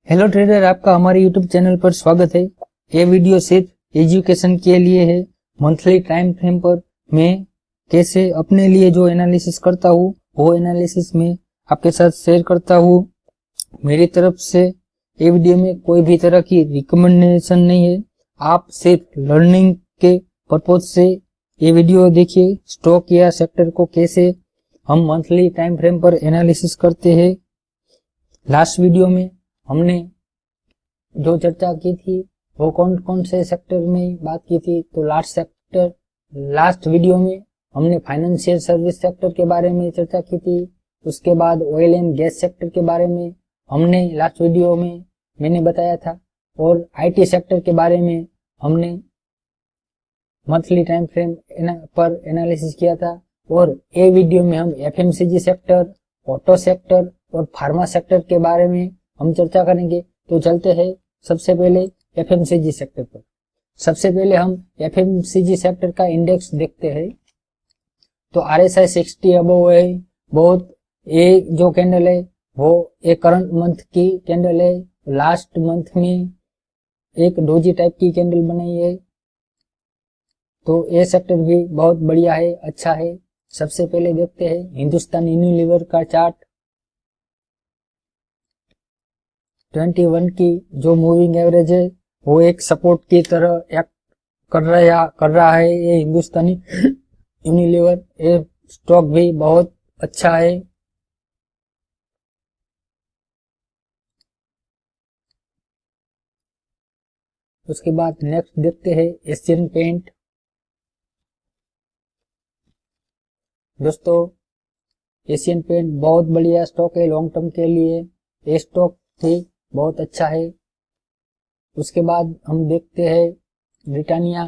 Hello trader, आपका हमारे YouTube channel पर स्वागत है। ये वीडियो सिर्फ एजुकेशन के लिए है। मंथली टाइम फ्रेम पर मैं कैसे अपने लिए जो एनालिसिस करता हूँ वो एनालिसिस में आपके साथ शेयर करता हूँ। मेरी तरफ से ये वीडियो में कोई भी तरह की रिकमेंडेशन नहीं है। आप सिर्फ लर्निंग के पर्पज से ये वीडियो देखिए। स्टॉक या सेक्टर को कैसे हम मंथली टाइम फ्रेम पर एनालिसिस करते हैं। लास्ट वीडियो में हमने जो चर्चा की थी वो कौन कौन से सेक्टर में बात की थी। तो लास्ट वीडियो में हमने फाइनेंशियल सर्विस सेक्टर के बारे में चर्चा की थी। उसके बाद ऑयल एंड गैस सेक्टर के बारे में हमने लास्ट वीडियो में मैंने बताया था, और आईटी सेक्टर के बारे में हमने मंथली टाइम फ्रेम पर एनालिसिस किया था। और ये वीडियो में हम एफएमसीजी सेक्टर, ऑटो सेक्टर और फार्मा सेक्टर के बारे में हम चर्चा करेंगे। तो चलते हैं सबसे पहले एफएमसीजी सेक्टर पर। सबसे पहले हम एफएमसीजी सेक्टर का इंडेक्स देखते हैं। तो आरएसआई 60 अबव है। बहुत ये जो कैंडल है वो एक करंट मंथ की कैंडल है। लास्ट मंथ में एक डोजी टाइप की कैंडल बनाई है। तो ये सेक्टर भी बहुत बढ़िया है, अच्छा है। सबसे पहले देखते हैं हिंदुस्तान यूनिलीवर का चार्ट। 21 की जो मूविंग एवरेज है वो एक सपोर्ट की तरह एक्ट कर रहा है। ये हिंदुस्तानी यूनिलीवर, ये स्टॉक भी बहुत अच्छा है। उसके बाद नेक्स्ट देखते हैं एशियन पेंट। दोस्तों, एशियन पेंट बहुत बढ़िया स्टॉक है लॉन्ग टर्म के लिए। ये स्टॉक भी बहुत अच्छा है। उसके बाद हम देखते हैं ब्रिटानिया।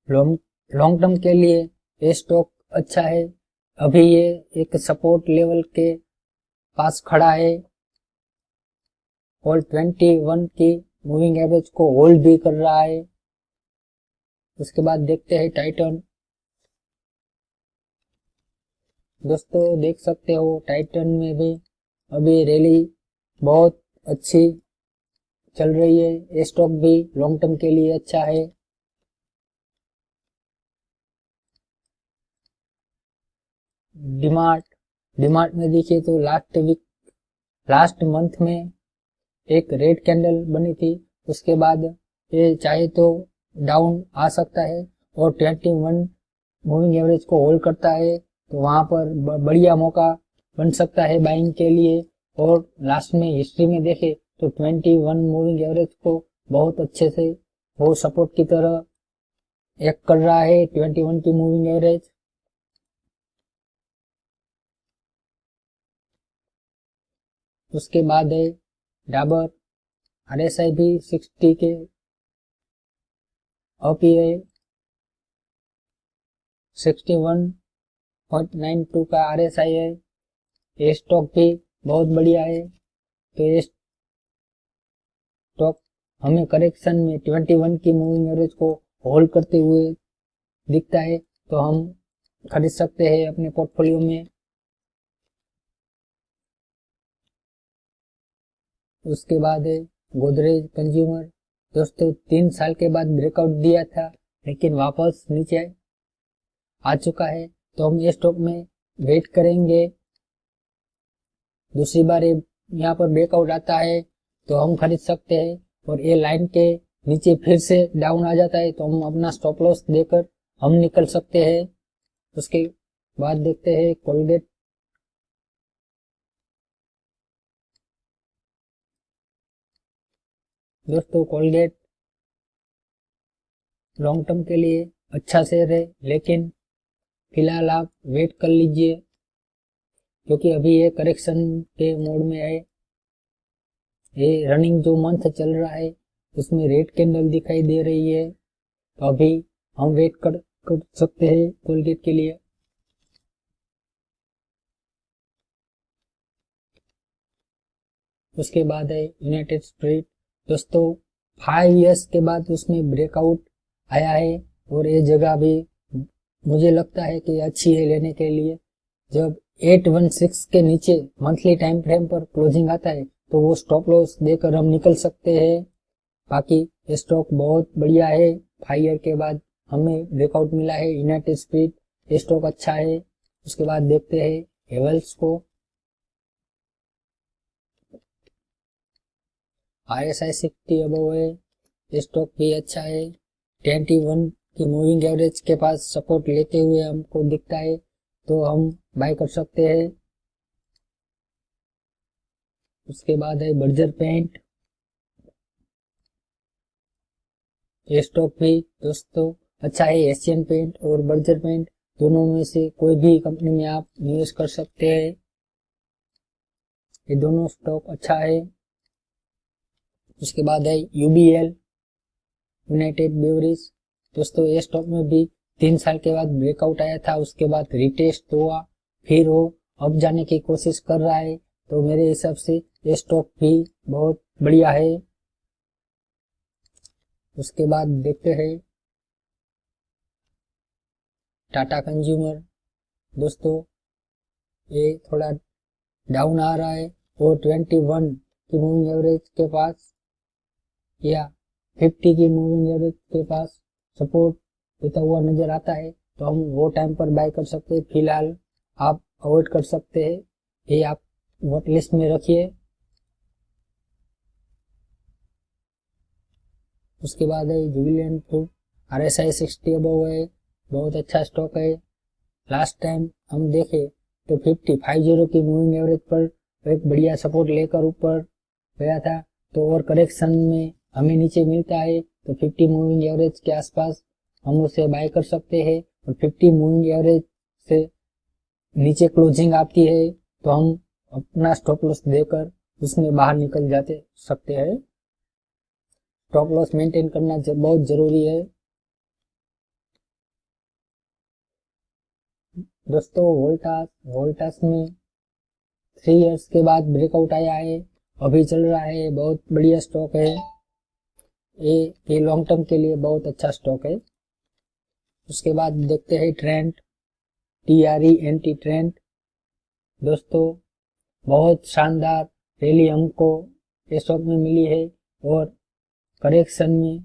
लॉन्ग टर्म के लिए ये स्टॉक अच्छा है। अभी ये एक सपोर्ट लेवल के पास खड़ा है और 21 की मूविंग एवरेज को होल्ड भी कर रहा है। उसके बाद देखते हैं टाइटन। दोस्तों, देख सकते हो टाइटन में भी अभी रैली बहुत अच्छी चल रही है। ये स्टॉक भी लॉन्ग टर्म के लिए अच्छा है। डिमार्ट में देखिए तो लास्ट मंथ में एक रेड कैंडल बनी थी। उसके बाद ये चाहे तो डाउन आ सकता है और 21 मूविंग एवरेज को होल्ड करता है तो वहां पर बढ़िया मौका बन सकता है बाइंग के लिए। और लास्ट में हिस्ट्री में देखे तो 21 मूविंग एवरेज को बहुत अच्छे से वो सपोर्ट की तरह एक्ट कर रहा है। 21 की मूविंग एवरेज। उसके बाद है डाबर। आरएसआई भी 60 के अप ही है। 61.92 का आरएसआई है। ये स्टॉक भी बहुत बढ़िया है। तो ये स्टॉक हमें करेक्शन में 21 की मूविंग एवरेज को होल्ड करते हुए दिखता है, तो हम खरीद सकते हैं अपने पोर्टफोलियो में। उसके बाद है गोदरेज कंज्यूमर। दोस्तों, 3 साल के बाद ब्रेकआउट दिया था लेकिन वापस नीचे आ चुका है। तो हम ये स्टॉक में वेट करेंगे। दूसरी बार ये यहाँ पर ब्रेकआउट आता है तो हम खरीद सकते हैं। और ये लाइन के नीचे फिर से डाउन आ जाता है तो हम अपना स्टॉप लॉस देकर हम निकल सकते हैं। उसके बाद देखते हैं कोलगेट। दोस्तों, कोलगेट लॉन्ग टर्म के लिए अच्छा शेयर है, लेकिन फिलहाल आप वेट कर लीजिए क्योंकि अभी ये करेक्शन के मोड में है। ये रनिंग जो मंथ चल रहा है उसमें रेड कैंडल दिखाई दे रही है, तो अभी हम वेट कर सकते हैं कोलगेट के लिए। उसके बाद है यूनाइटेड स्पिरिट। दोस्तों, 5 इयर्स के बाद उसमें ब्रेकआउट आया है और ये जगह भी मुझे लगता है कि अच्छी है लेने के लिए। जब 816 के नीचे मंथली टाइम फ्रेम पर क्लोजिंग आता है तो वो स्टॉप लॉस देकर हम निकल सकते हैं। बाकी ये स्टॉक बहुत बढ़िया है। फाइयर के बाद हमें ब्रेकआउट मिला है यूनाइटेड स्पिरिट, ये स्टॉक अच्छा है। उसके बाद देखते हैं हेवल्स को। RSI 60 अबव है, ये स्टॉक भी अच्छा है। 21 की मूविंग एवरेज के पास सपोर्ट लेते हुए हमको दिखता है तो हम बाय कर सकते हैं। उसके बाद है बर्जर पेंट, ये स्टॉक भी दोस्तों अच्छा है। एशियन पेंट और बर्जर पेंट दोनों में से कोई भी कंपनी में आप निवेश कर सकते हैं, ये दोनों स्टॉक अच्छा है। उसके बाद है UBL, यूनाइटेड ब्रेवरीज। दोस्तों ये स्टॉक में भी 3 साल के बाद ब्रेकआउट आया था, उसके बाद रिटेस्ट हुआ, फिर वो अब जाने की कोशिश कर रहा है। तो मेरे हिसाब से ये स्टॉक भी बहुत बढ़िया है। उसके बाद देखते हैं टाटा कंज्यूमर। दोस्तों ये थोड़ा डाउन आ रहा है और 21 की मूविंग एवरेज के पास या 50 की मूविंग एवरेज के पास सपोर्ट देता हुआ नजर आता है, तो हम वो टाइम पर बाय कर सकते हैं। फिलहाल आप अवॉइड कर सकते हैं, ये आप वॉच लिस्ट में रखिए। उसके बाद है जुबिलेंट फूड, RSI 60 अबव है, बहुत अच्छा स्टॉक है। लास्ट टाइम हम देखे तो 50 की मूविंग एवरेज पर एक बढ़िया सपोर्ट लेकर ऊपर गया था, तो और करेक्शन में हमें नीचे मिलता है तो 50 मूविंग एवरेज के आसपास हम उसे बाय कर सकते हैं। और 50 मूविंग एवरेज से नीचे क्लोजिंग आती है तो हम अपना स्टॉप लॉस देकर उसमें बाहर निकल जाते सकते हैं। स्टॉप लॉस मेंटेन करना बहुत जरूरी है। दोस्तों वोल्टास में 3 इयर्स के बाद ब्रेकआउट आया है, अभी चल रहा है, बहुत बढ़िया स्टॉक है। ये लॉन्ग टर्म के लिए बहुत अच्छा स्टॉक है। उसके बाद देखते हैं ट्रेंड, TRENT ट्रेंड। दोस्तों बहुत शानदार रैली हमको ये स्टॉक में मिली है और करेक्शन में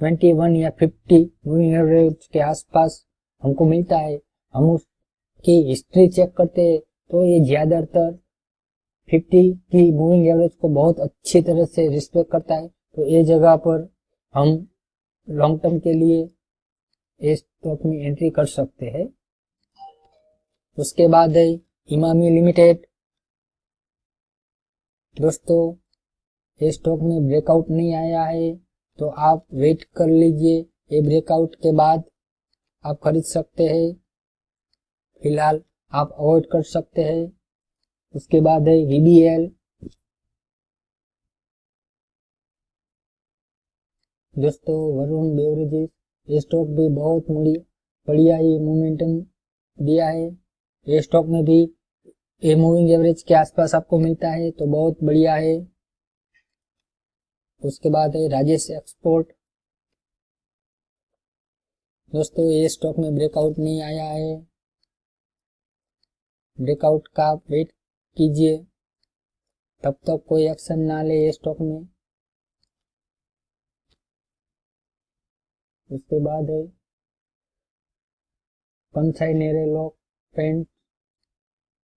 21 या 50 मूविंग एवरेज के आसपास हमको मिलता है। हम उसकी हिस्ट्री चेक करते हैं तो ये ज्यादातर 50 की मूविंग एवरेज को बहुत अच्छी तरह से रिस्पेक्ट करता है, तो ये जगह पर हम लॉन्ग टर्म के लिए इस स्टॉक में एंट्री कर सकते हैं। उसके बाद है इमामी लिमिटेड। दोस्तों ये स्टॉक में ब्रेकआउट नहीं आया है तो आप वेट कर लीजिए, ये ब्रेकआउट के बाद आप खरीद सकते हैं। फिलहाल आप अवॉइड कर सकते हैं। उसके बाद है VBL। दोस्तों वरुण बेवरेजेस, ये स्टॉक भी बहुत बढ़िया ही मोमेंटम दिया है। ये स्टॉक में भी ये मूविंग एवरेज के आसपास आपको मिलता है तो बहुत बढ़िया है। उसके बाद है राजेश एक्सपोर्ट। दोस्तों ये स्टॉक में ब्रेकआउट नहीं आया है, ब्रेकआउट का वेट कीजिए, तब तक कोई एक्शन ना ले ये स्टॉक में। उसके बाद है कंसाई नेरोलॉक पेंट।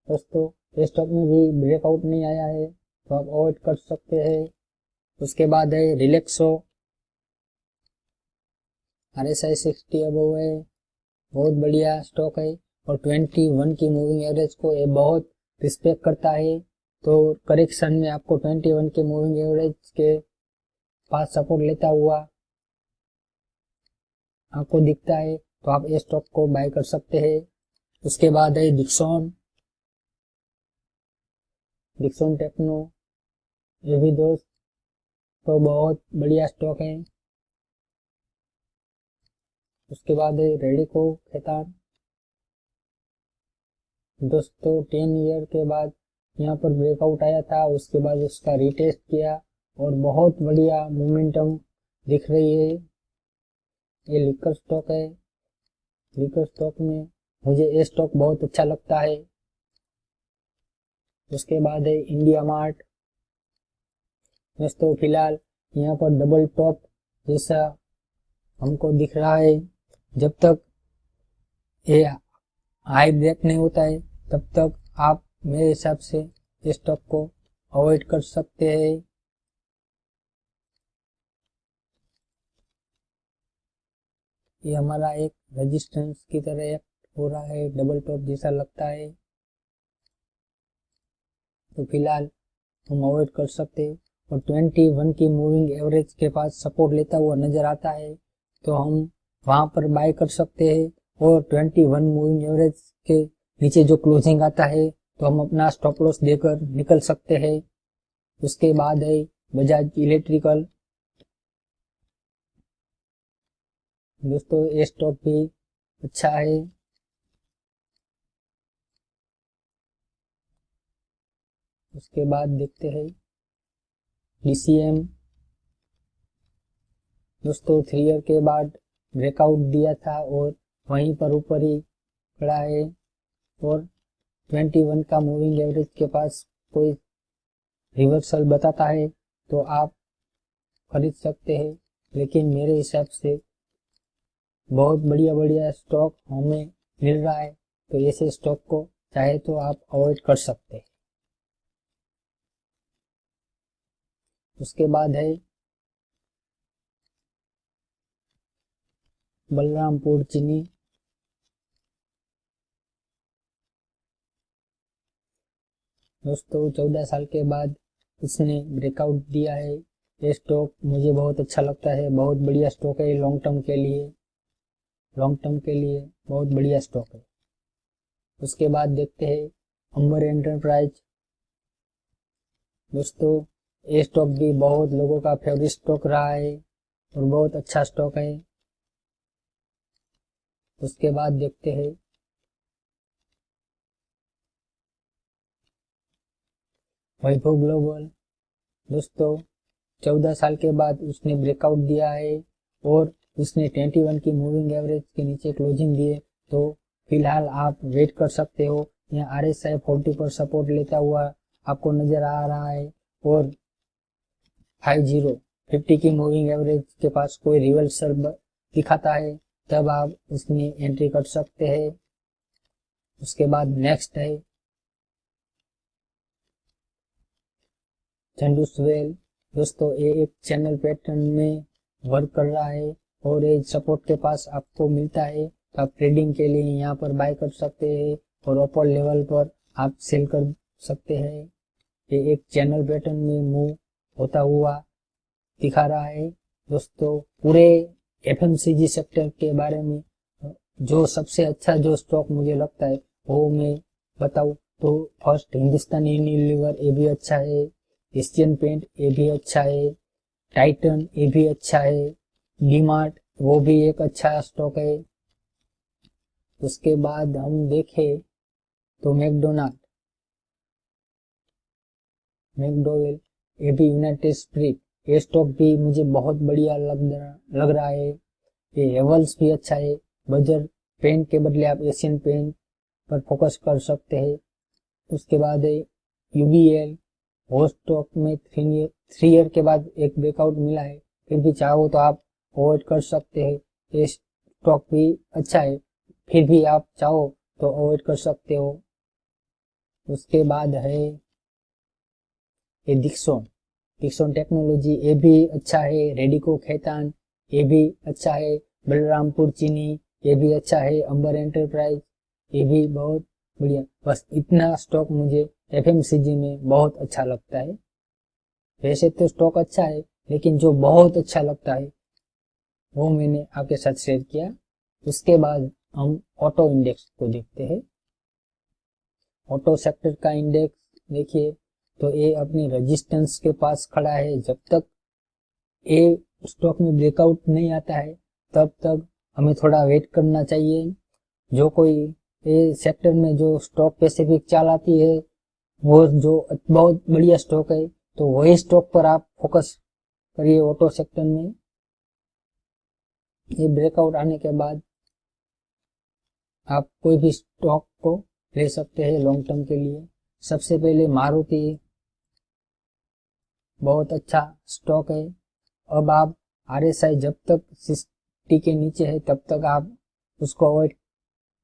दोस्तों ये स्टॉक में भी ब्रेकआउट नहीं आया है तो आप अवॉइड कर सकते हैं। उसके बाद है रिलैक्सो, RSI 60 अबव है, बहुत बढ़िया स्टॉक है और 21 की मूविंग एवरेज को ये बहुत रिस्पेक्ट करता है, तो करेक्शन में आपको 21 के मूविंग एवरेज के पास सपोर्ट लेता हुआ आपको दिखता है तो आप ये स्टॉक को बाय कर सकते हैं। उसके बाद है डिक्सन टेक्नो, ये भी दोस्त तो बहुत बढ़िया स्टॉक है। उसके बाद है रेडिको खैतान। दोस्तों 10 ईयर के बाद यहाँ पर ब्रेकआउट आया था, उसके बाद उसका रिटेस्ट किया और बहुत बढ़िया मोमेंटम दिख रही है। ये लिकर स्टॉक है। वीकर स्टॉक में मुझे ये स्टॉक बहुत अच्छा लगता है। उसके बाद है इंडिया मार्ट। दोस्तों फिलहाल यहाँ पर डबल टॉप जैसा हमको दिख रहा है। जब तक ये हाई ब्रेक नहीं होता है तब तक आप मेरे हिसाब से इस स्टॉक को अवॉइड कर सकते हैं। ये हमारा एक रेजिस्टेंस की तरह हो रहा है, डबल टॉप जैसा लगता है, तो फिलहाल हम अवॉइड कर सकते हैं। और 21 की मूविंग एवरेज के पास सपोर्ट लेता हुआ नजर आता है तो हम वहां पर बाय कर सकते हैं। और 21 मूविंग एवरेज के नीचे जो क्लोजिंग आता है तो हम अपना स्टॉप लॉस देकर निकल सकते हैं। उसके बाद है बजाज इलेक्ट्रिकल। दोस्तों ये स्टॉक भी अच्छा है। उसके बाद देखते हैं DCM। दोस्तों 3 ईयर के बाद ब्रेकआउट दिया था और वहीं पर ऊपर ही खड़ा है और 21 का मूविंग एवरेज के पास कोई रिवर्सल बताता है तो आप खरीद सकते हैं। लेकिन मेरे हिसाब से बहुत बढ़िया बढ़िया स्टॉक हमें मिल रहा है तो ऐसे स्टॉक को चाहे तो आप अवॉइड कर सकते हैं। उसके बाद है बलरामपुर चीनी। दोस्तों 14 साल के बाद इसने ब्रेकआउट दिया है। ये स्टॉक मुझे बहुत अच्छा लगता है, बहुत बढ़िया स्टॉक है लॉन्ग टर्म के लिए, लॉन्ग टर्म के लिए बहुत बढ़िया स्टॉक है। उसके बाद देखते हैं अंबर एंटरप्राइज। दोस्तों ये स्टॉक भी बहुत लोगों का फेवरेट स्टॉक रहा है और बहुत अच्छा स्टॉक है। उसके बाद देखते हैं वैभव ग्लोबल। दोस्तों 14 साल के बाद उसने ब्रेकआउट दिया है और उसने 21 की मूविंग एवरेज के नीचे क्लोजिंग दिए तो फिलहाल आप वेट कर सकते हो। यहाँ RSI 40 पर सपोर्ट लेता हुआ आपको नजर आ रहा है और 50 की मूविंग एवरेज के पास कोई रिवर्सल दिखाता है तब आप इसमें एंट्री कर सकते हैं। उसके बाद नेक्स्ट है झंडू स्वेल। दोस्तों ये एक चैनल पैटर्न में वर्क कर रहा है और ये सपोर्ट के पास आपको मिलता है तो आप ट्रेडिंग के लिए यहाँ पर बाय कर सकते हैं और अपर लेवल पर आप सेल कर सकते हैं। ये एक चैनल पैटर्न में मूव होता हुआ दिखा रहा है। दोस्तों पूरे FMCG सेक्टर के बारे में जो सबसे अच्छा जो स्टॉक मुझे लगता है वो मैं बताऊं तो फर्स्ट हिंदुस्तान यूनिलीवर, ये भी अच्छा है। एशियन पेंट ये भी अच्छा है। टाइटन ये भी अच्छा है। डीमार्ट वो भी एक अच्छा स्टॉक है। उसके बाद हम देखें तो मैकडोवेल ये भी यूनाइटेड स्पिरिट, ये स्टॉक भी मुझे बहुत बढ़िया लग रहा है। ये हेवल्स भी अच्छा है। बजर पेंट के बदले आप एशियन पेंट पर फोकस कर सकते हैं। उसके बाद है UBL। वो स्टॉक में 3 ईयर के बाद एक ब्रेकआउट मिला है, फिर भी चाहो तो आप अवॉइड कर सकते हैं। ये स्टॉक भी अच्छा है, फिर भी आप चाहो तो अवॉइड कर सकते हो। उसके बाद है ये डिक्सॉन टेक्नोलॉजी, ये भी अच्छा है। रेडिको खैतान ये भी अच्छा है। बलरामपुर चीनी ये भी अच्छा है। अंबर एंटरप्राइज ये भी बहुत बढ़िया। बस इतना स्टॉक मुझे FMCG में बहुत अच्छा लगता है। वैसे तो स्टॉक अच्छा है लेकिन जो बहुत अच्छा लगता है वो मैंने आपके साथ शेयर किया। उसके बाद हम ऑटो इंडेक्स को देखते हैं। ऑटो सेक्टर का इंडेक्स देखिए तो ये अपनी रेजिस्टेंस के पास खड़ा है। जब तक ये स्टॉक में ब्रेकआउट नहीं आता है तब तक हमें थोड़ा वेट करना चाहिए। जो कोई ये सेक्टर में जो स्टॉक स्पेसिफिक चाल आती है वो जो बहुत बढ़िया स्टॉक है तो वही स्टॉक पर आप फोकस करिए। ऑटो सेक्टर में ये ब्रेकआउट आने के बाद आप कोई भी स्टॉक को ले सकते हैं लॉन्ग टर्म के लिए। सबसे पहले मारुति बहुत अच्छा स्टॉक है। अब आप RSI जब तक 60 के नीचे है तब तक आप उसको अवॉइड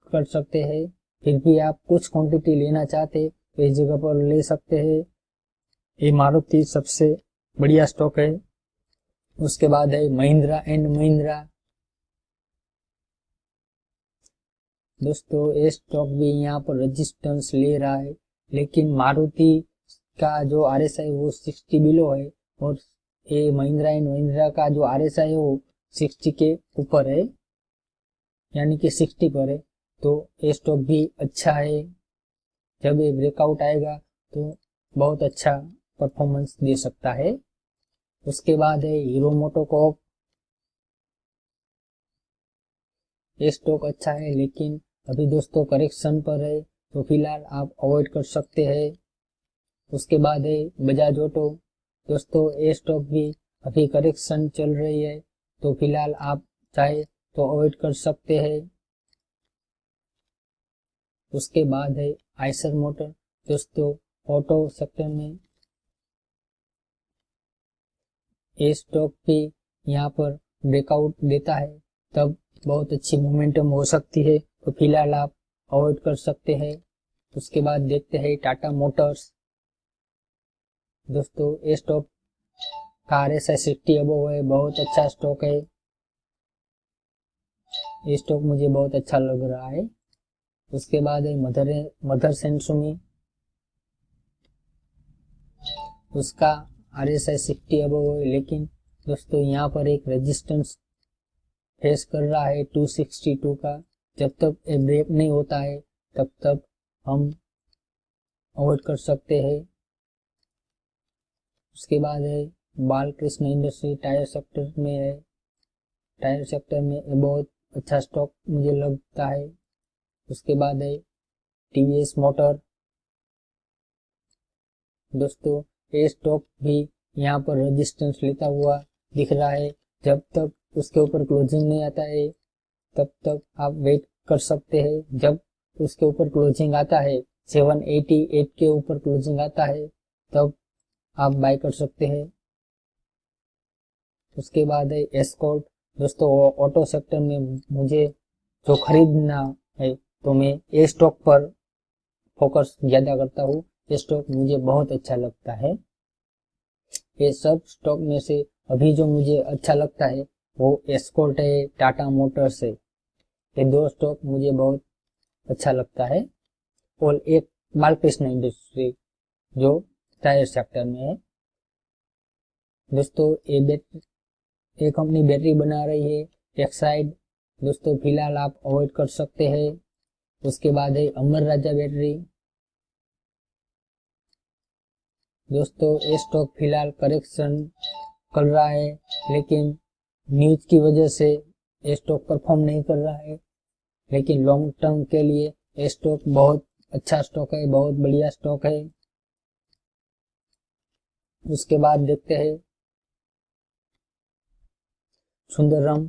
कर सकते हैं। फिर भी आप कुछ क्वांटिटी लेना चाहते हैं तो इस जगह पर ले सकते हैं। ये मारुति सबसे बढ़िया स्टॉक है। उसके बाद है महिंद्रा एंड महिंद्रा। दोस्तों ये स्टॉक भी यहाँ पर रेजिस्टेंस ले रहा है, लेकिन मारुति का जो RSI वो 60 बिलो है और ये महिंद्रा एंड महिंद्रा का जो RSI है वो 60 के ऊपर है, यानी कि 60 पर है। तो ये स्टॉक भी अच्छा है। जब ये ब्रेकआउट आएगा तो बहुत अच्छा परफॉर्मेंस दे सकता है। उसके बाद है हीरो मोटोकॉर्प। ये स्टॉक अच्छा है लेकिन अभी दोस्तों करेक्शन पर है, तो फिलहाल आप अवॉइड कर सकते हैं। उसके बाद है बजाज ऑटो। दोस्तों ये स्टॉक भी अभी करेक्शन चल रही है, तो फिलहाल आप चाहे तो अवॉइड कर सकते हैं। उसके बाद है आइसर मोटर। दोस्तों ऑटो सेक्टर में ये स्टॉक भी यहाँ पर ब्रेकआउट देता है तब बहुत अच्छी मोमेंटम हो सकती है, तो फिलहाल आप अवॉइड कर सकते हैं। उसके बाद देखते हैं टाटा मोटर्स। दोस्तों ये स्टॉक का RSI 60 अबव है, बहुत अच्छा स्टॉक है। ये स्टॉक मुझे बहुत अच्छा लग रहा है। उसके बाद है मदर्स एंड सुमी। उसका RSI 60 अबव है, लेकिन दोस्तों यहाँ पर एक रेजिस्टेंस फेस कर रहा है 262 का। जब तक ये ब्रेक नहीं होता है तब तक हम अवॉइड कर सकते हैं। उसके बाद है बालकृष्ण इंडस्ट्री। टायर सेक्टर में है। टायर सेक्टर में ये बहुत अच्छा स्टॉक मुझे लगता है। उसके बाद है TVS मोटर। दोस्तों ये स्टॉक भी यहाँ पर रेजिस्टेंस लेता हुआ दिख रहा है। जब तक उसके ऊपर क्लोजिंग नहीं आता है तब तक आप वेट कर सकते हैं। जब उसके ऊपर क्लोजिंग आता है 788 के ऊपर क्लोजिंग आता है तब आप बाय कर सकते हैं। उसके बाद है एस्कॉर्ट। दोस्तों ऑटो सेक्टर में मुझे जो खरीदना है तो मैं ये स्टॉक पर फोकस ज्यादा करता हूँ। ये स्टॉक मुझे बहुत अच्छा लगता है। ये सब स्टॉक में से अभी जो मुझे अच्छा लगता है वो एस्कॉर्ट है, टाटा मोटर्स है। ये दो स्टॉक मुझे बहुत अच्छा लगता है। और एक बालकृष्ण इंडस्ट्री जो टायर सेक्टर में है। दोस्तों ये कंपनी बैटरी बना रही है एक्साइड। दोस्तों फिलहाल आप अवॉइड कर सकते हैं। उसके बाद है अमर राजा बैटरी। दोस्तों ये स्टॉक फिलहाल करेक्शन कर रहा है, लेकिन न्यूज की वजह से ये स्टॉक परफॉर्म नहीं कर रहा है। लेकिन लॉन्ग टर्म के लिए ये स्टॉक बहुत अच्छा स्टॉक है, बहुत बढ़िया स्टॉक है। उसके बाद देखते हैं सुंदरम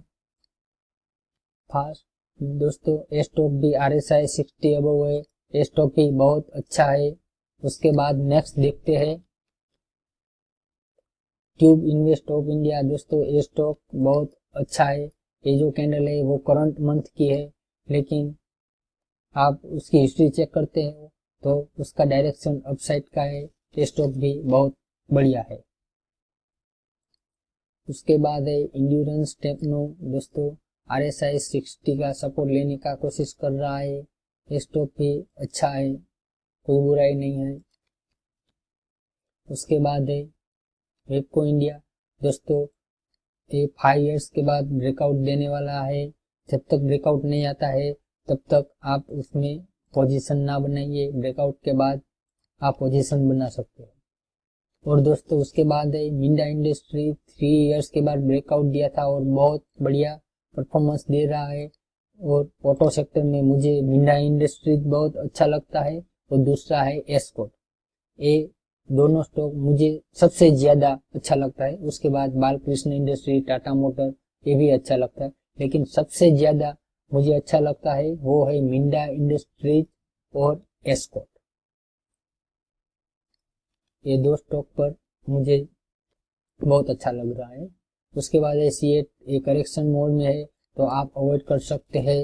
फास्ट। दोस्तों ये स्टॉक भी RSI 60 अबव है। ये स्टॉक भी बहुत अच्छा है। उसके बाद नेक्स्ट देखते हैं ट्यूब इन्वेस्ट ऑफ इंडिया। दोस्तों ये स्टॉक बहुत अच्छा है। ये जो कैंडल है वो करंट मंथ की है, लेकिन आप उसकी हिस्ट्री चेक करते हैं तो उसका डायरेक्शन अपसाइड का है। ये स्टॉक भी बहुत बढ़िया है। उसके बाद है इंड्योरेंस टेक्नो। दोस्तों RSI 60 का सपोर्ट लेने का कोशिश कर रहा है। ये स्टॉक भी अच्छा है, कोई बुराई नहीं है। उसके बाद है वेबको इंडिया। दोस्तों ये 5 इयर्स के बाद ब्रेकआउट देने वाला है। जब तक ब्रेकआउट नहीं आता है तब तक आप उसमें पोजीशन ना बनाइए। ब्रेकआउट के बाद आप पोजीशन बना सकते हैं। और दोस्तों उसके बाद है मिंडा इंडस्ट्री। 3 इयर्स के बाद ब्रेकआउट दिया था और बहुत बढ़िया परफॉर्मेंस दे रहा है। और ऑटो सेक्टर में मुझे मिंडा इंडस्ट्री बहुत अच्छा लगता है और दूसरा है एस्कॉर्ट। ये दोनों स्टॉक मुझे सबसे ज्यादा अच्छा लगता है। उसके बाद बालकृष्ण इंडस्ट्री, टाटा मोटर, ये भी अच्छा लगता है, लेकिन सबसे ज्यादा मुझे अच्छा लगता है वो है मिंडा इंडस्ट्रीज और एस्कॉट। ये दो स्टॉक पर मुझे बहुत अच्छा लग रहा है। उसके बाद है C8, ये करेक्शन मोड में है तो आप अवॉइड कर सकते हैं।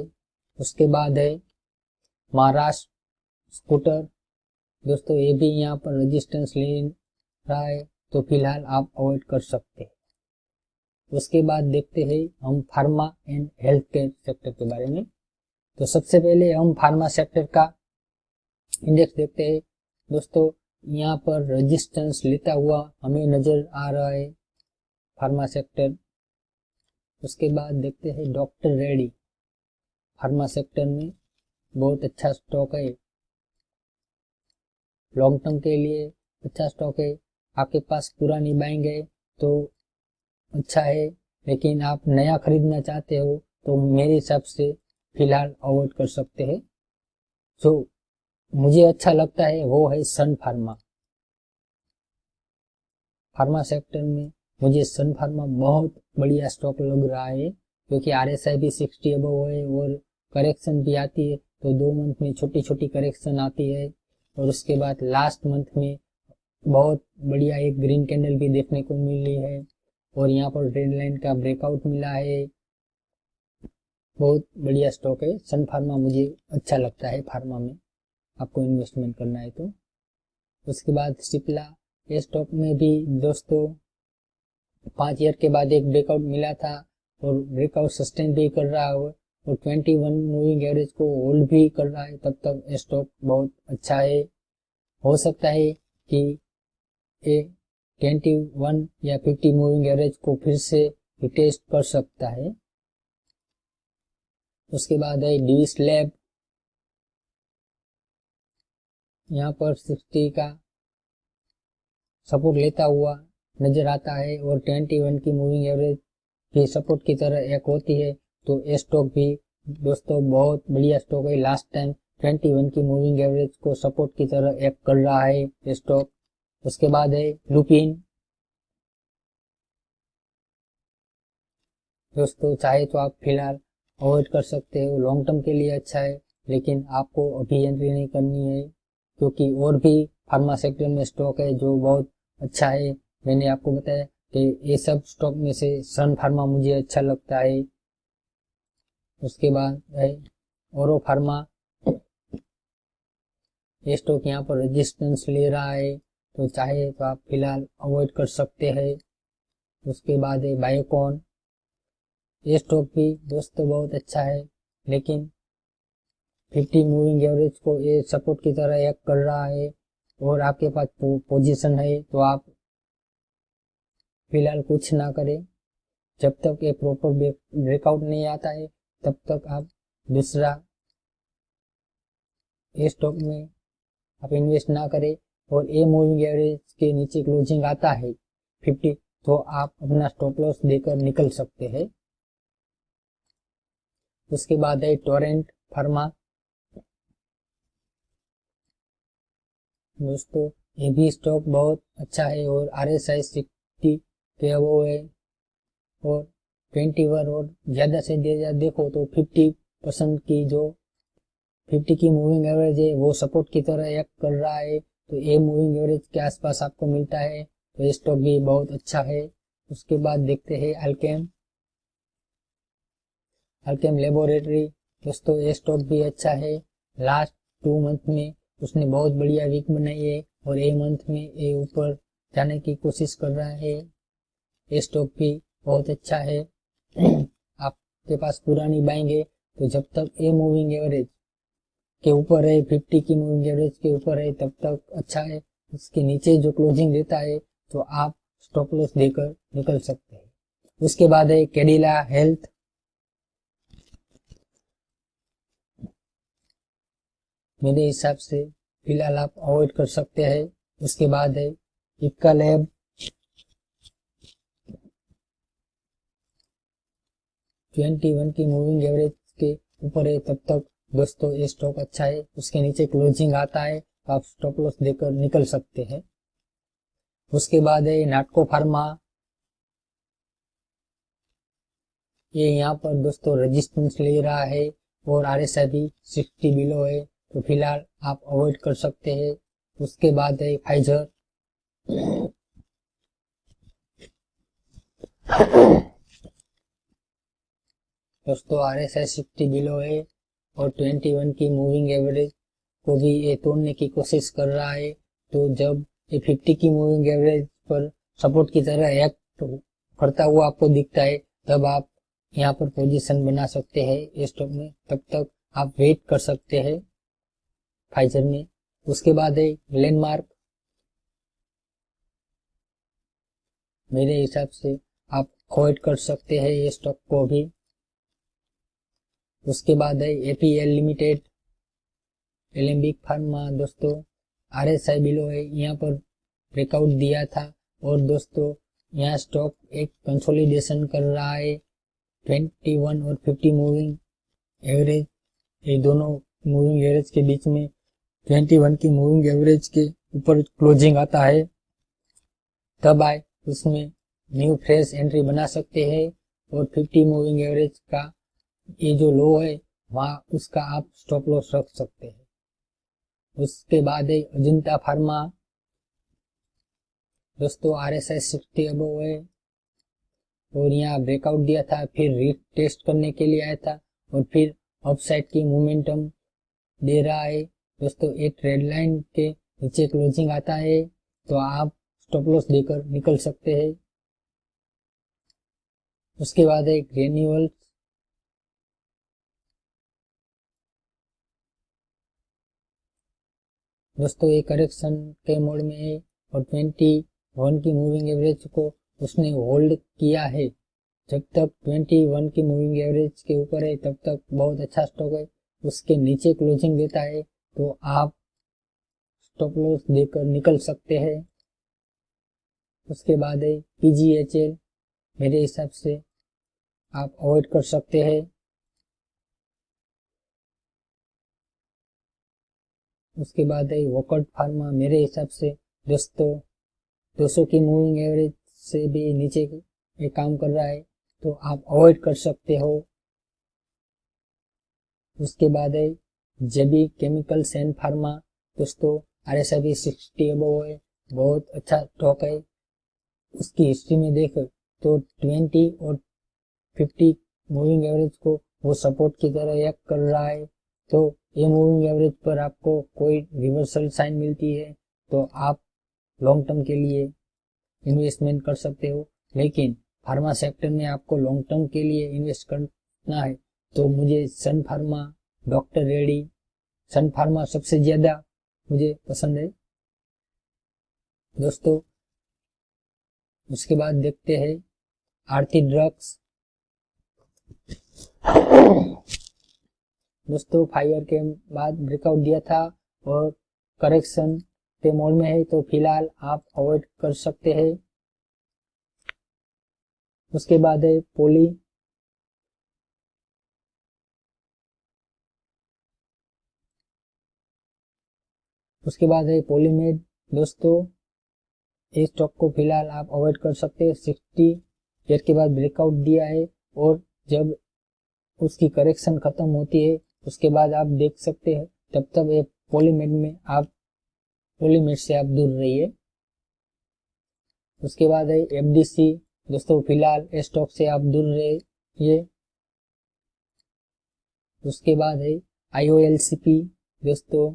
उसके बाद है महाराष्ट्र स्कूटर, दोस्तों ये भी यहाँ पर रेजिस्टेंस ले रहा है तो फिलहाल आप अवॉइड कर सकते हैं। उसके बाद देखते हैं हम pharma and health care sector के बारे में। तो सबसे पहले हम फार्मा सेक्टर का इंडेक्स देखते हैं। दोस्तों यहाँ पर रेजिस्टेंस लेता हुआ हमें नजर आ रहा है फार्मा सेक्टर। उसके बाद देखते हैं डॉक्टर रेड्डी, फार्मा सेक्टर में बहुत अच्छा स्टॉक है, लॉन्ग टर्म के लिए अच्छा स्टॉक है। आपके पास पुरानी बाइंग है तो अच्छा है, लेकिन आप नया खरीदना चाहते हो तो मेरे हिसाब से फिलहाल अवॉइड कर सकते हैं। जो मुझे अच्छा लगता है वो है सन फार्मा। फार्मा सेक्टर में मुझे सन फार्मा बहुत बढ़िया स्टॉक लग रहा है, क्योंकि RSI भी 60 अबव है और करेक्शन भी आती है तो 2 मंथ में छोटी छोटी करेक्शन आती है और उसके बाद लास्ट मंथ में बहुत बढ़िया एक ग्रीन कैंडल भी देखने को मिली है और यहाँ पर ट्रेंड लाइन का ब्रेकआउट मिला है। बहुत बढ़िया स्टॉक है सन फार्मा, मुझे अच्छा लगता है फार्मा में आपको इन्वेस्टमेंट करना है तो। उसके बाद सिप्ला, ये स्टॉक में भी दोस्तों 5 ईयर के बाद एक ब्रेकआउट मिला था और ब्रेकआउट सस्टेन भी कर रहा है और 21 मूविंग एवरेज को होल्ड भी कर रहा है, तब तक स्टॉक बहुत अच्छा है। हो सकता है कि ये 21 या 50 मूविंग एवरेज को फिर से टेस्ट कर सकता है। उसके बाद है डिविस लैब, यहाँ पर 60 का सपोर्ट लेता हुआ नजर आता है और 21 की मूविंग एवरेज भी सपोर्ट की तरह एक होती है, तो ये स्टॉक भी दोस्तों बहुत बढ़िया स्टॉक है। लास्ट टाइम 21 की मूविंग एवरेज को सपोर्ट की तरह एक कर रहा है ये स्टॉक। उसके बाद है लुपिन, दोस्तों चाहे तो आप फिलहाल अवॉइड कर सकते हो, लॉन्ग टर्म के लिए अच्छा है लेकिन आपको अभी एंट्री नहीं करनी है, क्योंकि और भी फार्मा सेक्टर में स्टॉक है जो बहुत अच्छा है। मैंने आपको बताया कि ये सब स्टॉक में से सन फार्मा मुझे अच्छा लगता है। उसके बाद है ओरो फार्मा, ये स्टॉक यहाँ पर रेजिस्टेंस ले रहा है तो चाहे तो आप फिलहाल अवॉइड कर सकते हैं। उसके बाद है बायोकॉन, ये स्टॉक भी दोस्तों बहुत अच्छा है लेकिन 50 मूविंग एवरेज को ये सपोर्ट की तरह एक कर रहा है और आपके पास पोजीशन है तो आप फिलहाल कुछ ना करें। जब तक ये प्रॉपर ब्रेकआउट नहीं आता है तब तक आप दूसरा ये स्टॉक में आप इन्वेस्ट ना करें। और ए मूविंग एवरेज के नीचे क्लोजिंग आता है 50 तो आप अपना स्टॉप लॉस देकर निकल सकते हैं। उसके बाद है टोरेंट फार्मा, दोस्तों ये भी स्टॉक बहुत अच्छा है और RSI 60 के अबव है और 21 और ज्यादा से ज्यादा देखो तो 50% की जो 50 की मूविंग एवरेज है वो सपोर्ट की तरह एक कर रहा है, तो ये मूविंग एवरेज के आसपास आपको मिलता है तो ये स्टॉक भी बहुत अच्छा है। उसके बाद देखते हैं अल्केम, अल्केम लेबोरेटरी, दोस्तों ये स्टॉक भी अच्छा है। लास्ट 2 मंथ में उसने बहुत बढ़िया वीक बनाई है और ए मंथ में ये ऊपर जाने की कोशिश कर रहा है। ये स्टॉक भी बहुत अच्छा है। आपके पास पुरानी बाइंग है तो जब तक ए मूविंग एवरेज के ऊपर है, 50 की मूविंग एवरेज के ऊपर है तब तक अच्छा है। इसके नीचे जो क्लोजिंग देता है तो आप स्टॉप लॉस देकर निकल सकते हैं। उसके बाद है कैडिला हेल्थ, मेरे हिसाब से फिलहाल आप अवॉइड कर सकते हैं। उसके बाद है इक्का लैब, 21 की मूविंग एवरेज के ऊपर है तब तक दोस्तों ये स्टॉक अच्छा है। उसके नीचे क्लोजिंग आता है तो आप स्टॉप लॉस देकर निकल सकते हैं। उसके बाद है नाटको फार्मा, ये यहाँ पर दोस्तों रेजिस्टेंस ले रहा है और RSI भी 60 बिलो है, तो फिलहाल आप अवॉइड कर सकते हैं। उसके बाद है फाइजर। दोस्तों RSI 60 बिलो है और 21 की मूविंग एवरेज को भी ये तोड़ने की कोशिश कर रहा है। तो जब ये 50 की मूविंग एवरेज पर सपोर्ट की तरह एक्ट करता हुआ आपको दिखता है, तब आप यहाँ पर पोजीशन बना सकते हैं इस स्टॉक में। तब तक आप वेट कर सकते हैं फाइजर में। उसके बाद है लैंडमार्क। मेरे हिसाब से आप अवॉइड कर सकते हैं ये स्टॉक को भी। उसके बाद है APL लिमिटेड, एलेम्बिक फार्मा। दोस्तों RSI बिलो है, यहाँ पर ब्रेकआउट दिया था और दोस्तों यहाँ स्टॉक एक कंसोलिडेशन कर रहा है। 21 और 50 मूविंग एवरेज, ये दोनों मूविंग एवरेज के बीच में 21 की मूविंग एवरेज के ऊपर क्लोजिंग आता है, तब आए उसमें न्यू फ्रेश एंट्री बना सकते हैं। और 50 मूविंग एवरेज का ये जो लो है वहाँ उसका आप स्टॉप लॉस रख सकते हैं। उसके बाद है अजंता फार्मा। दोस्तों RSI 60 अबव है और यहाँ ब्रेकआउट दिया था, फिर रीटेस्ट करने के लिए आया था और फिर अपसाइड की मोमेंटम दे रहा है। दोस्तों एक ट्रेड लाइन के नीचे क्लोजिंग आता है तो आप स्टॉप लॉस देकर निकल सकते हैं। उसके बाद है ग्रेन्यूल्स। दोस्तों ये करेक्शन के मोड में है और 21 की मूविंग एवरेज को उसने होल्ड किया है। जब तक 21 की मूविंग एवरेज के ऊपर है तब तक बहुत अच्छा स्टॉक है। उसके नीचे क्लोजिंग देता है तो आप स्टॉप लॉस देकर निकल सकते हैं। उसके बाद है PGHL, मेरे हिसाब से आप अवॉइड कर सकते हैं। उसके बाद है वोकर्ट फार्मा। मेरे हिसाब से दोस्तों 200 की मूविंग एवरेज से भी नीचे ये काम कर रहा है तो आप अवॉइड कर सकते हो। उसके बाद है JB केमिकल्स एंड फार्मा। दोस्तों RSI भी 60 अबव है, बहुत अच्छा स्टॉक है। उसकी हिस्ट्री में देख तो 20 और 50 मूविंग एवरेज को वो सपोर्ट की तरह एक्ट कर रहा है। तो ये मूविंग एवरेज पर आपको कोई रिवर्सल साइन मिलती है तो आप लॉन्ग टर्म के लिए इन्वेस्टमेंट कर सकते हो। लेकिन फार्मा सेक्टर में आपको लॉन्ग टर्म के लिए इन्वेस्ट करना है तो मुझे सन फार्मा, डॉक्टर रेड्डी, सन फार्मा सबसे ज्यादा मुझे पसंद है दोस्तों। उसके बाद देखते हैं आरती ड्रग्स। दोस्तों फाइवर के बाद ब्रेकआउट दिया था और करेक्शन के मोड में है तो फिलहाल आप अवॉइड कर सकते हैं। उसके बाद है पोली। उसके बाद है पॉलीमेड। दोस्तों इस स्टॉक को फिलहाल आप अवॉइड कर सकते हैं। 60 ईयर के बाद ब्रेकआउट दिया है और जब उसकी करेक्शन खत्म होती है उसके बाद आप देख सकते हैं, तब तक ये पॉलीमेड से आप दूर रहिए। उसके बाद है FDC। दोस्तों फिलहाल इस स्टॉक से आप दूर रहिए। उसके बाद है IOLCP। दोस्तों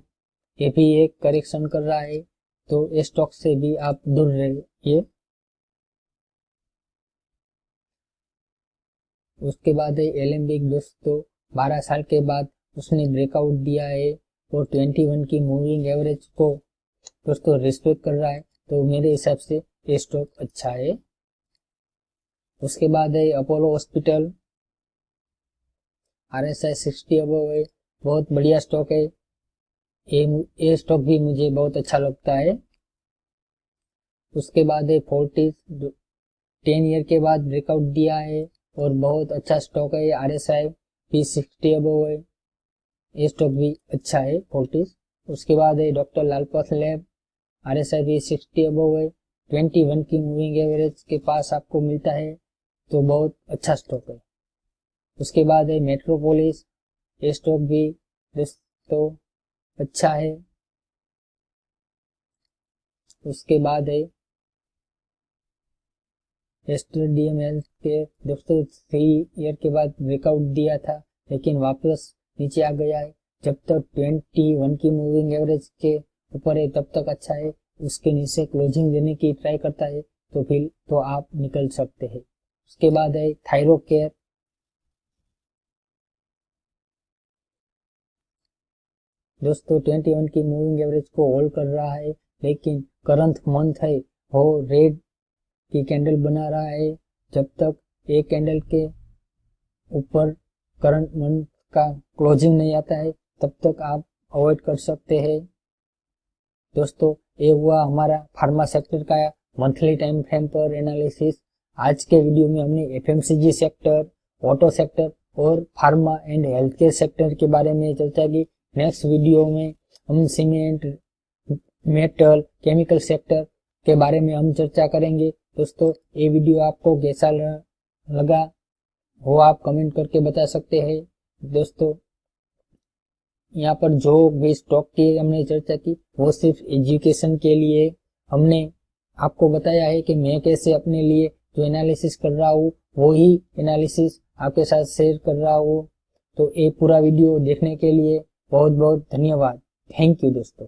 ये भी एक करेक्शन कर रहा है तो इस स्टॉक से भी आप दूर रहिए। उसके बाद है एलेम्बिक। दोस्तों 12 साल के बाद उसने ब्रेकआउट दिया है और 21 की मूविंग एवरेज को दोस्तों रिस्पेक्ट कर रहा है तो मेरे हिसाब से ये स्टॉक अच्छा है। उसके बाद है अपोलो हॉस्पिटल। RSI 60 अबव है, बहुत बढ़िया स्टॉक है। ये स्टॉक भी मुझे बहुत अच्छा लगता है। उसके बाद है फोर्टिस। 10 ईयर के बाद ब्रेकआउट दिया है और बहुत अच्छा स्टॉक है। RSI भी 60 अबव है, ये स्टॉक भी अच्छा है फोर्टिस। उसके बाद है डॉक्टर लाल पथलैब। RSI भी 60 अबव है, 21 की मूविंग एवरेज के पास आपको मिलता है तो बहुत अच्छा स्टॉक है। उसके बाद है मेट्रोपोलिस, ये स्टॉक भी दोस्तों अच्छा है। उसके बाद है एस्ट्रेडियम हेल्थ के दोस्तों 3 ईयर के बाद ब्रेकआउट दिया था लेकिन वापस नीचे आ गया है। जब तक 21 की मूविंग एवरेज के ऊपर है तब तक अच्छा है, उसके नीचे क्लोजिंग देने की ट्राई करता है तो फिर तो आप निकल सकते हैं। उसके बाद है थायरोकेयर, दोस्तों 21 की मूविंग एवरेज को होल्ड कर रहा है लेकिन करंट मंथ है वो रेड की कैंडल बना रहा है। जब तक एक कैंडल के ऊपर करंट मंथ का क्लोजिंग नहीं आता है तब तक आप अवॉइड कर सकते हैं। दोस्तों ये हुआ हमारा फार्मा सेक्टर का मंथली टाइम फ्रेम पर एनालिसिस। आज के वीडियो में हमने एफएमसीजी सेक्टर, ऑटो सेक्टर और pharma and health care sector के बारे में चर्चा की। नेक्स्ट वीडियो में हम सीमेंट, मेटल, केमिकल सेक्टर के बारे में हम चर्चा करेंगे। दोस्तों ये वीडियो आपको कैसा लगा वो आप कमेंट करके बता सकते हैं। दोस्तों यहाँ पर जो भी स्टॉक की हमने चर्चा की वो सिर्फ एजुकेशन के लिए हमने आपको बताया है कि मैं कैसे अपने लिए जो एनालिसिस कर रहा हूँ वो ही एनालिसिस आपके साथ शेयर कर रहा हूँ। तो ये पूरा वीडियो देखने के लिए बहुत बहुत धन्यवाद। थैंक यू दोस्तों।